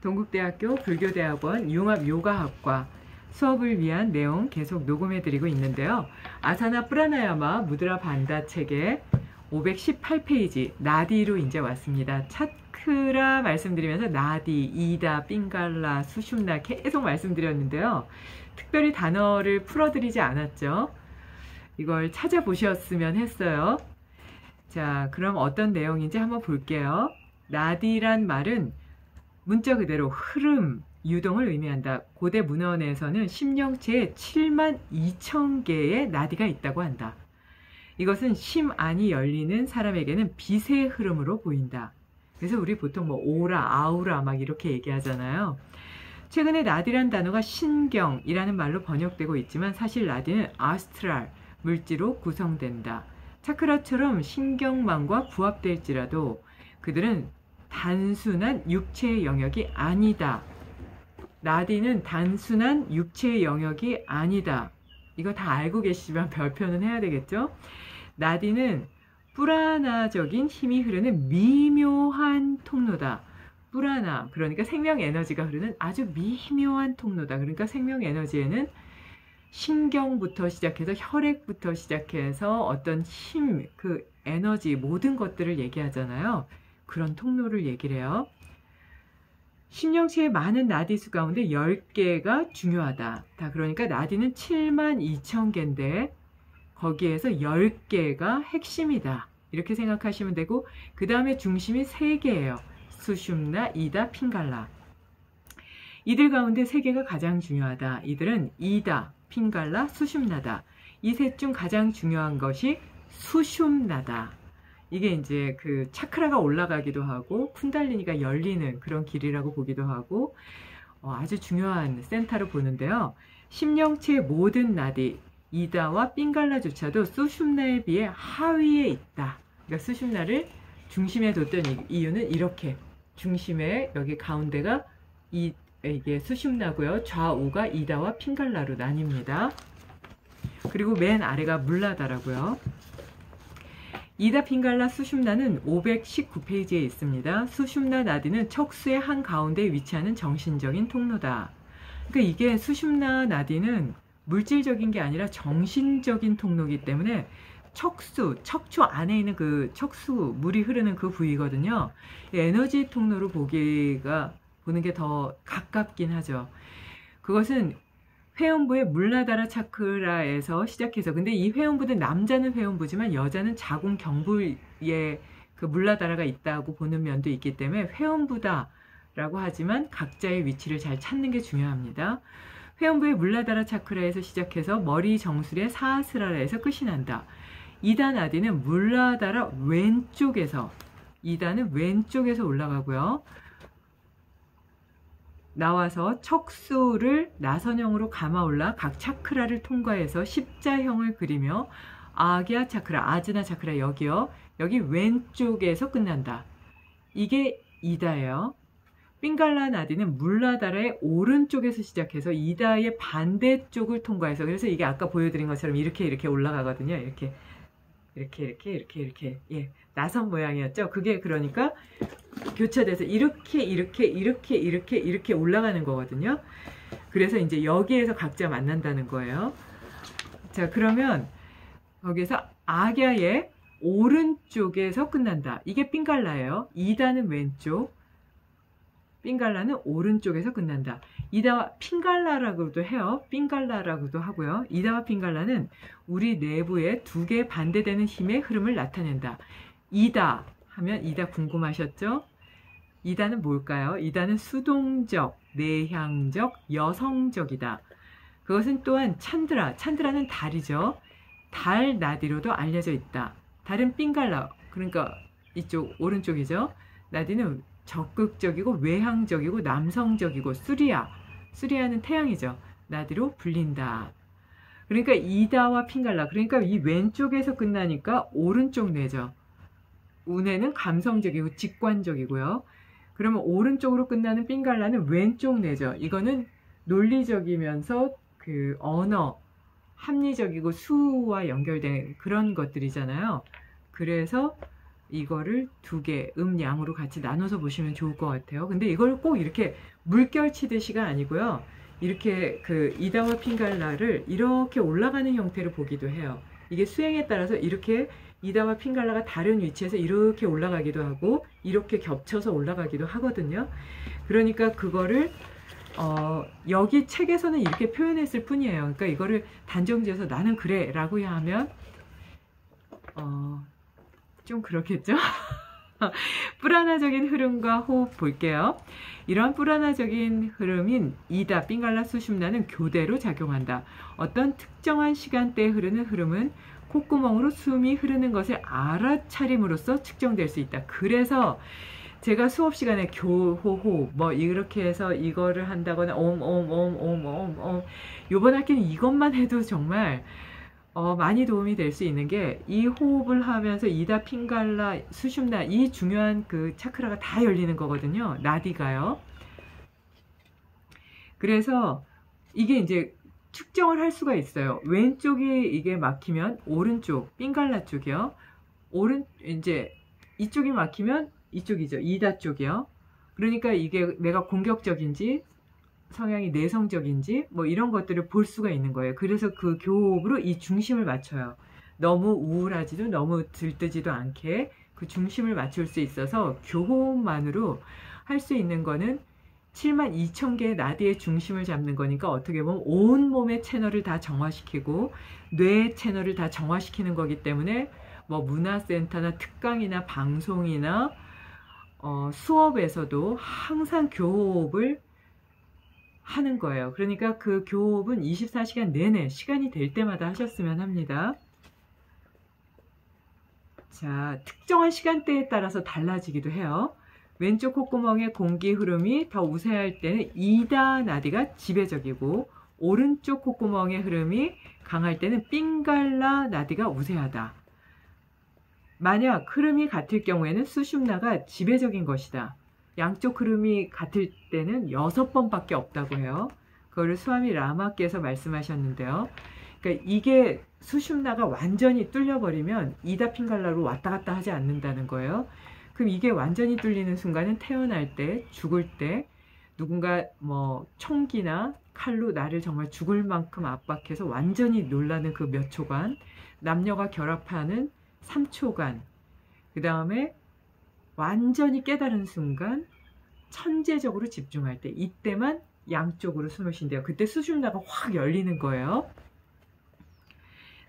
동국대학교 불교대학원 융합요가학과 수업을 위한 내용 계속 녹음해드리고 있는데요. 아사나 프라나야마 무드라 반다 책의 518페이지 나디로 이제 왔습니다. 차크라 말씀드리면서 나디, 이다, 삥갈라, 수슌나 계속 말씀드렸는데요. 특별히 단어를 풀어드리지 않았죠. 이걸 찾아보셨으면 했어요. 자, 그럼 어떤 내용인지 한번 볼게요. 나디란 말은 문자 그대로 흐름, 유동을 의미한다. 고대 문헌에서는 심령체에 72,000개의 나디가 있다고 한다. 이것은 심 안이 열리는 사람에게는 빛의 흐름으로 보인다. 그래서 우리 보통 뭐 오라, 아우라 막 이렇게 얘기하잖아요. 최근에 나디란 단어가 신경이라는 말로 번역되고 있지만 사실 나디는 아스트랄, 물질로 구성된다. 차크라처럼 신경망과 부합될지라도 그들은 단순한 육체의 영역이 아니다. 나디는 단순한 육체의 영역이 아니다. 이거 다 알고 계시지만 별표는 해야 되겠죠? 나디는 뿌라나적인 힘이 흐르는 미묘한 통로다. 뿌라나, 그러니까 생명 에너지가 흐르는 아주 미묘한 통로다. 그러니까 생명 에너지에는 신경부터 시작해서 혈액부터 시작해서 어떤 힘, 그 에너지 모든 것들을 얘기하잖아요. 그런 통로를 얘기를 해요. 심령체의 많은 나디수 가운데 10개가 중요하다. 다 그러니까 나디는 72,000개인데 거기에서 10개가 핵심이다. 이렇게 생각하시면 되고 그 다음에 중심이 3개예요. 수슌나, 이다, 핑갈라. 이들 가운데 3개가 가장 중요하다. 이들은 이다, 핑갈라, 수슌나다. 이 셋 중 가장 중요한 것이 수슌나다. 이게 이제 그 차크라가 올라가기도 하고 쿤달리니가 열리는 그런 길이라고 보기도 하고 아주 중요한 센터로 보는데요. 심령체의 모든 나디, 이다와 삥갈라조차도 수슌나에 비해 하위에 있다. 그러니까 수슌나를 중심에 뒀던 이유는 이렇게 중심에 여기 가운데가 이게 수슌나고요. 좌우가 이다와 핑갈라로 나뉩니다. 그리고 맨 아래가 물라다라고요. 이다, 핑갈라, 수슌나는 519페이지에 있습니다. 수슌나 나디는 척수의 한가운데에 위치하는 정신적인 통로다. 그러니까 이게 수슌나 나디는 물질적인 게 아니라 정신적인 통로이기 때문에 척수, 척추 안에 있는 그 척수, 물이 흐르는 그 부위거든요. 에너지 통로로 보는 게 더 가깝긴 하죠. 그것은 회음부의 물라다라 차크라에서 시작해서 근데 이 회음부는 남자는 회음부지만 여자는 자궁 경부에 그 물라다라가 있다고 보는 면도 있기 때문에 회음부다 라고 하지만 각자의 위치를 잘 찾는 게 중요합니다. 회음부의 물라다라 차크라에서 시작해서 머리 정수리의 사하스라라에서 끝이 난다. 이다 나디는 물라다라 왼쪽에서 이다는 왼쪽에서 올라가고요. 나와서 척수를 나선형으로 감아올라 각 차크라를 통과해서 십자형을 그리며 아기아 차크라, 아즈나 차크라 여기요. 여기 왼쪽에서 끝난다. 이게 이다예요. 삥갈라 나디는 물라다라의 오른쪽에서 시작해서 이다의 반대쪽을 통과해서 그래서 이게 아까 보여드린 것처럼 이렇게 올라가거든요. 이렇게 예, 나선 모양이었죠. 그게 그러니까 교차돼서 이렇게 올라가는 거거든요. 그래서 이제 여기에서 각자 만난다는 거예요. 자, 그러면 거기에서 아갸의 오른쪽에서 끝난다. 이게 삥갈라예요. 이다는 왼쪽, 삥갈라는 오른쪽에서 끝난다. 이다와 핑갈라라고도 해요. 삥갈라라고도 하고요. 이다와 핑갈라는 우리 내부에 두 개의 반대되는 힘의 흐름을 나타낸다. 이다 하면 이다 궁금하셨죠? 이다는 뭘까요? 이다는 수동적, 내향적, 여성적이다. 그것은 또한 찬드라는 달이죠. 달 나디로도 알려져 있다. 달은 삥갈라, 그러니까 이쪽 오른쪽이죠. 나디는 적극적이고 외향적이고 남성적이고 수리아는 태양이죠. 나디로 불린다. 그러니까 이다와 핑갈라, 그러니까 이 왼쪽에서 끝나니까 오른쪽 뇌죠. 우뇌는 감성적이고 직관적이고요. 그러면 오른쪽으로 끝나는 삥갈라는 왼쪽 뇌죠. 이거는 논리적이면서 그 언어, 합리적이고 수와 연결된 그런 것들이잖아요. 그래서 이거를 두 개 음양으로 같이 나눠서 보시면 좋을 것 같아요. 근데 이걸 꼭 이렇게 물결 치듯이가 아니고요. 이렇게 그 이다와 핑갈라를 이렇게 올라가는 형태로 보기도 해요. 이게 수행에 따라서 이렇게 이다와 핑갈라가 다른 위치에서 이렇게 올라가기도 하고 이렇게 겹쳐서 올라가기도 하거든요. 그러니까 그거를 여기 책에서는 이렇게 표현했을 뿐이에요. 그러니까 이거를 단정지어서 나는 그래 라고 하면 좀 그렇겠죠? 뿔하나적인 흐름과 호흡 볼게요. 이러한 뿔하나적인 흐름인 이다, 핑갈라, 수심나는 교대로 작용한다. 어떤 특정한 시간대에 흐르는 흐름은 콧구멍으로 숨이 흐르는 것을 알아차림으로써 측정될 수 있다. 그래서 제가 수업 시간에 교호호 뭐 이렇게 해서 이거를 한다거나 옴 요번 학기는 이것만 해도 정말 많이 도움이 될 수 있는 게 이 호흡을 하면서 이다, 핑갈라, 수심나 이 중요한 그 차크라가 다 열리는 거거든요. 나디가요. 그래서 이게 이제 측정을 할 수가 있어요. 왼쪽이 이게 막히면 오른쪽 핑갈라 쪽이요. 이제 이쪽이 막히면 이쪽이죠. 이다 쪽이요. 그러니까 이게 내가 공격적인지 성향이 내성적인지 뭐 이런 것들을 볼 수가 있는 거예요. 그래서 그 교호흡으로 이 중심을 맞춰요. 너무 우울하지도 너무 들뜨지도 않게 그 중심을 맞출 수 있어서 교호흡만으로 할 수 있는 거는 72,000개의 나디의 중심을 잡는 거니까 어떻게 보면 온 몸의 채널을 다 정화시키고 뇌의 채널을 다 정화시키는 거기 때문에 뭐 문화센터나 특강이나 방송이나 수업에서도 항상 교호흡을 하는 거예요. 그러니까 그 교호흡은 24시간 내내 시간이 될 때마다 하셨으면 합니다. 자, 특정한 시간대에 따라서 달라지기도 해요. 왼쪽 콧구멍의 공기 흐름이 더 우세할 때는 이다 나디가 지배적이고 오른쪽 콧구멍의 흐름이 강할 때는 핑갈라 나디가 우세하다. 만약 흐름이 같을 경우에는 수심나가 지배적인 것이다. 양쪽 흐름이 같을 때는 6번밖에 없다고 해요. 그거를 스와미 라마께서 말씀하셨는데요. 그러니까 이게 수심나가 완전히 뚫려버리면 이다 핑갈라로 왔다 갔다 하지 않는다는 거예요. 그럼 이게 완전히 뚫리는 순간은 태어날 때, 죽을 때 누군가 뭐 총기나 칼로 나를 정말 죽을 만큼 압박해서 완전히 놀라는 그 몇 초간, 남녀가 결합하는 3초간, 그 다음에 완전히 깨달은 순간 천재적으로 집중할 때 이때만 양쪽으로 숨을 쉰대요. 그때 수심나가 확 열리는 거예요.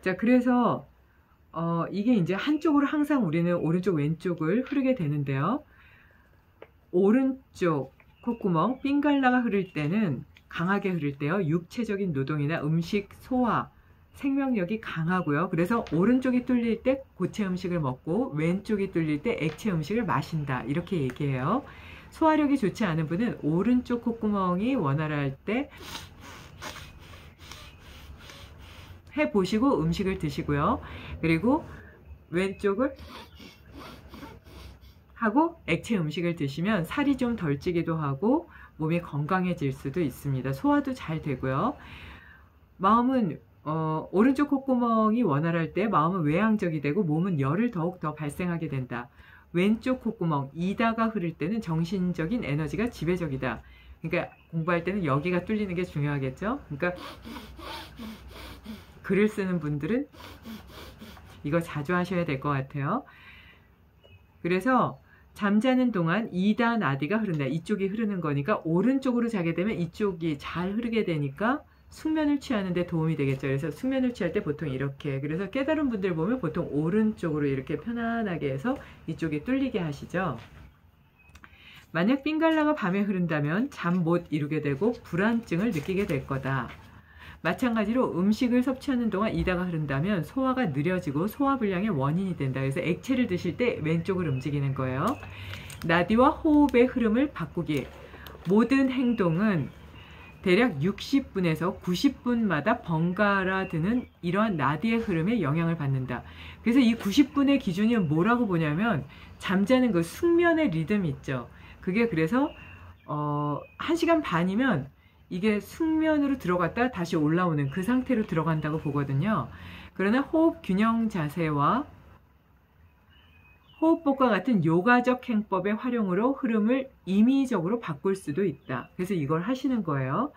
자, 그래서 이게 이제 한쪽으로 항상 우리는 오른쪽 왼쪽을 흐르게 되는데요. 오른쪽 콧구멍 핑갈라가 흐를 때는 강하게 흐를 때요. 육체적인 노동이나 음식 소화 생명력이 강하고요. 그래서 오른쪽이 뚫릴 때 고체 음식을 먹고 왼쪽이 뚫릴 때 액체 음식을 마신다. 이렇게 얘기해요. 소화력이 좋지 않은 분은 오른쪽 콧구멍이 원활할 때 해보시고 음식을 드시고요. 그리고 왼쪽을 하고 액체 음식을 드시면 살이 좀 덜 찌기도 하고 몸이 건강해질 수도 있습니다. 소화도 잘 되고요. 마음은 오른쪽 콧구멍이 원활할 때 마음은 외향적이 되고 몸은 열을 더욱 더 발생하게 된다. 왼쪽 콧구멍 이다가 흐를 때는 정신적인 에너지가 지배적이다. 그러니까 공부할 때는 여기가 뚫리는 게 중요하겠죠. 그러니까 글을 쓰는 분들은 이거 자주 하셔야 될 것 같아요. 그래서 잠자는 동안 이다 나디가 흐른다. 이쪽이 흐르는 거니까 오른쪽으로 자게 되면 이쪽이 잘 흐르게 되니까 숙면을 취하는 데 도움이 되겠죠. 그래서 숙면을 취할 때 보통 이렇게, 그래서 깨달은 분들 보면 보통 오른쪽으로 이렇게 편안하게 해서 이쪽에 뚫리게 하시죠. 만약 핑갈라가 밤에 흐른다면 잠 못 이루게 되고 불안증을 느끼게 될 거다. 마찬가지로 음식을 섭취하는 동안 이다가 흐른다면 소화가 느려지고 소화불량의 원인이 된다. 그래서 액체를 드실 때 왼쪽을 움직이는 거예요. 나디와 호흡의 흐름을 바꾸기. 모든 행동은 대략 60분에서 90분마다 번갈아 드는 이러한 나디의 흐름에 영향을 받는다. 그래서 이 90분의 기준이 뭐라고 보냐면 잠자는 그 숙면의 리듬 있죠. 그게 그래서 1시간 반이면 이게 숙면으로 들어갔다 다시 올라오는 그 상태로 들어간다고 보거든요. 그러나 호흡 균형 자세와 호흡법과 같은 요가적 행법의 활용으로 흐름을 임의적으로 바꿀 수도 있다. 그래서 이걸 하시는 거예요.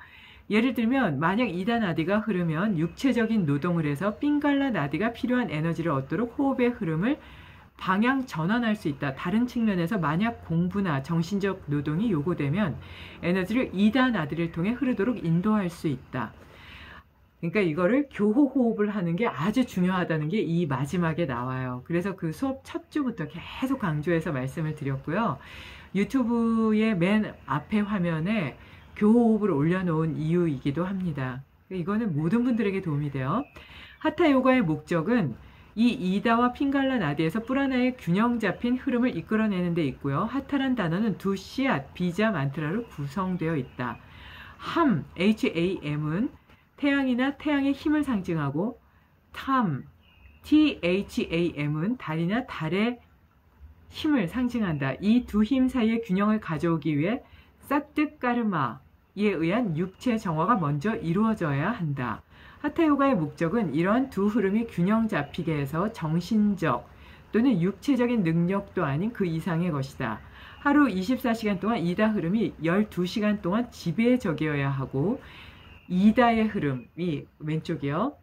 예를 들면 만약 2단 나디가 흐르면 육체적인 노동을 해서 핑갈라 나디가 필요한 에너지를 얻도록 호흡의 흐름을 방향 전환할 수 있다. 다른 측면에서 만약 공부나 정신적 노동이 요구되면 에너지를 2단 나디를 통해 흐르도록 인도할 수 있다. 그러니까 이거를 교호 호흡을 하는 게 아주 중요하다는 게 이 마지막에 나와요. 그래서 그 수업 첫 주부터 계속 강조해서 말씀을 드렸고요. 유튜브의 맨 앞에 화면에 교호 호흡을 올려놓은 이유이기도 합니다. 이거는 모든 분들에게 도움이 돼요. 하타 요가의 목적은 이 이다와 핑갈라 나디에서 프라나의 균형 잡힌 흐름을 이끌어내는 데 있고요. 하타란 단어는 두 씨앗, 비자 만트라로 구성되어 있다. 함, HAM은 태양이나 태양의 힘을 상징하고 탐, THAM은 달이나 달의 힘을 상징한다. 이 두 힘 사이의 균형을 가져오기 위해 사뜨까르마에 의한 육체 정화가 먼저 이루어져야 한다. 하타요가의 목적은 이러한 두 흐름이 균형 잡히게 해서 정신적 또는 육체적인 능력도 아닌 그 이상의 것이다. 하루 24시간 동안 이다 흐름이 12시간 동안 지배적이어야 하고 이다의 흐름이 왼쪽이요.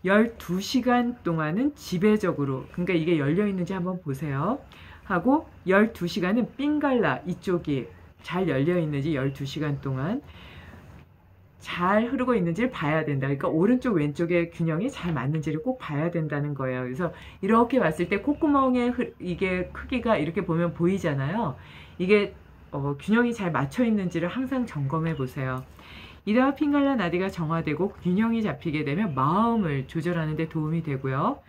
12시간 동안은 지배적으로, 그러니까 이게 열려 있는지 한번 보세요. 하고 12시간은 삥갈라 이쪽이 잘 열려 있는지 12시간 동안 잘 흐르고 있는지를 봐야 된다. 그러니까 오른쪽 왼쪽의 균형이 잘 맞는지를 꼭 봐야 된다는 거예요. 그래서 이렇게 봤을 때 콧구멍의 이게 크기가 이렇게 보면 보이잖아요. 이게 균형이 잘 맞춰 있는지를 항상 점검해 보세요. 이다와 핑갈라 나디가 정화되고 균형이 잡히게 되면 마음을 조절하는 데 도움이 되고요.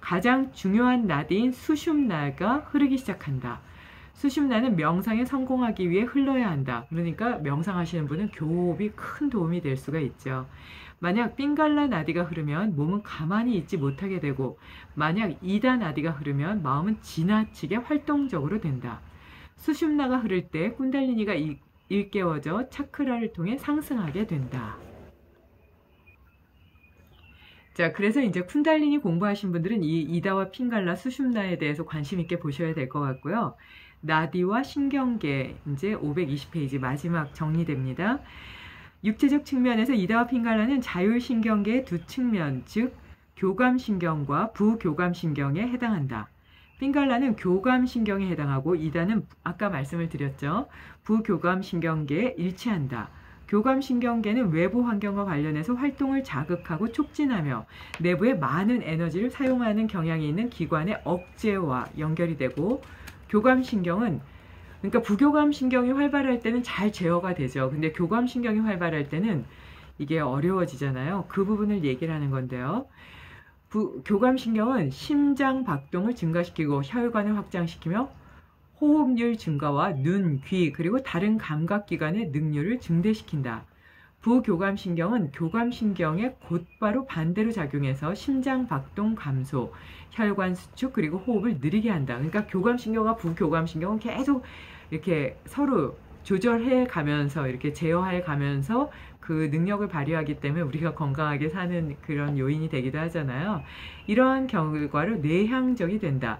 가장 중요한 나디인 수슌나가 흐르기 시작한다. 수슌나는 명상에 성공하기 위해 흘러야 한다. 그러니까 명상하시는 분은 교호흡이 큰 도움이 될 수가 있죠. 만약 핑갈라 나디가 흐르면 몸은 가만히 있지 못하게 되고 만약 이다 나디가 흐르면 마음은 지나치게 활동적으로 된다. 수슌나가 흐를 때 쿤달리니가 일깨워져 차크라를 통해 상승하게 된다. 자, 그래서 이제 쿤달리니 공부하신 분들은 이 이다와 핑갈라 수슌나에 대해서 관심 있게 보셔야 될 것 같고요. 나디와 신경계 이제 520페이지 마지막 정리됩니다. 육체적 측면에서 이다와 핑갈라는 자율신경계의 두 측면, 즉 교감신경과 부교감신경에 해당한다. 핑갈라는 교감신경에 해당하고 이다는 아까 말씀을 드렸죠. 부교감신경계에 일치한다. 교감신경계는 외부 환경과 관련해서 활동을 자극하고 촉진하며 내부에 많은 에너지를 사용하는 경향이 있는 기관의 억제와 연결이 되고 교감신경은 그러니까 부교감신경이 활발할 때는 잘 제어가 되죠. 근데 교감신경이 활발할 때는 이게 어려워지잖아요. 그 부분을 얘기를 하는 건데요. 교감신경은 심장 박동을 증가시키고 혈관을 확장시키며 호흡률 증가와 눈, 귀, 그리고 다른 감각기관의 능률을 증대시킨다. 부교감신경은 교감신경에 곧바로 반대로 작용해서 심장 박동 감소, 혈관 수축, 그리고 호흡을 느리게 한다. 그러니까 교감신경과 부교감신경은 계속 이렇게 서로 조절해 가면서 이렇게 제어해 가면서 그 능력을 발휘하기 때문에 우리가 건강하게 사는 그런 요인이 되기도 하잖아요. 이러한 결과로 내향적이 된다.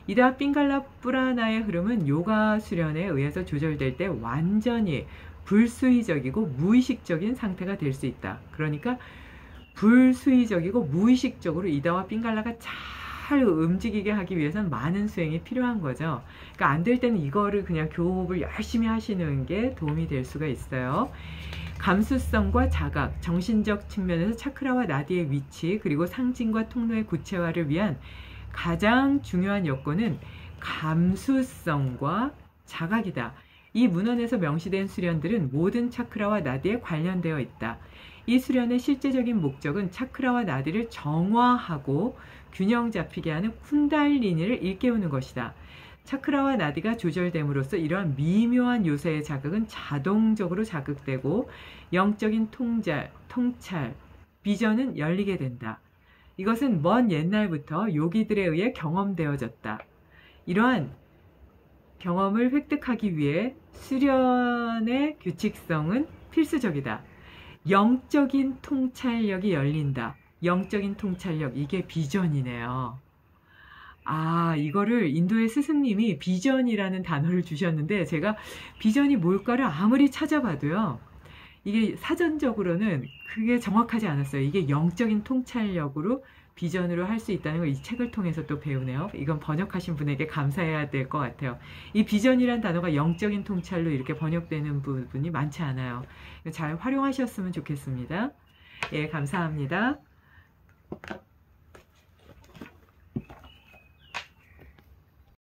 이다 핑갈라 프라나의 흐름은 요가 수련에 의해서 조절될 때 완전히 불수의적이고 무의식적인 상태가 될 수 있다. 그러니까 불수의적이고 무의식적으로 이다와 핑갈라가 잘 움직이게 하기 위해서는 많은 수행이 필요한 거죠. 그러니까 안 될 때는 이거를 그냥 교호흡을 열심히 하시는 게 도움이 될 수가 있어요. 감수성과 자각, 정신적 측면에서 차크라와 나디의 위치, 그리고 상징과 통로의 구체화를 위한 가장 중요한 요건은 감수성과 자각이다. 이 문헌에서 명시된 수련들은 모든 차크라와 나디에 관련되어 있다. 이 수련의 실제적인 목적은 차크라와 나디를 정화하고 균형 잡히게 하는 쿤달리니를 일깨우는 것이다. 차크라와 나디가 조절됨으로써 이러한 미묘한 요소의 자극은 자동적으로 자극되고 영적인 통찰, 비전은 열리게 된다. 이것은 먼 옛날부터 요기들에 의해 경험되어졌다. 이러한 경험을 획득하기 위해 수련의 규칙성은 필수적이다. 영적인 통찰력이 열린다. 영적인 통찰력, 이게 비전이네요. 이거를 인도의 스승님이 비전이라는 단어를 주셨는데 제가 비전이 뭘까를 아무리 찾아봐도요. 이게 사전적으로는 그게 정확하지 않았어요. 이게 영적인 통찰력으로 비전으로 할 수 있다는 걸 이 책을 통해서 또 배우네요. 이건 번역하신 분에게 감사해야 될 것 같아요. 이 비전이란 단어가 영적인 통찰로 이렇게 번역되는 부분이 많지 않아요. 잘 활용하셨으면 좋겠습니다. 예, 감사합니다.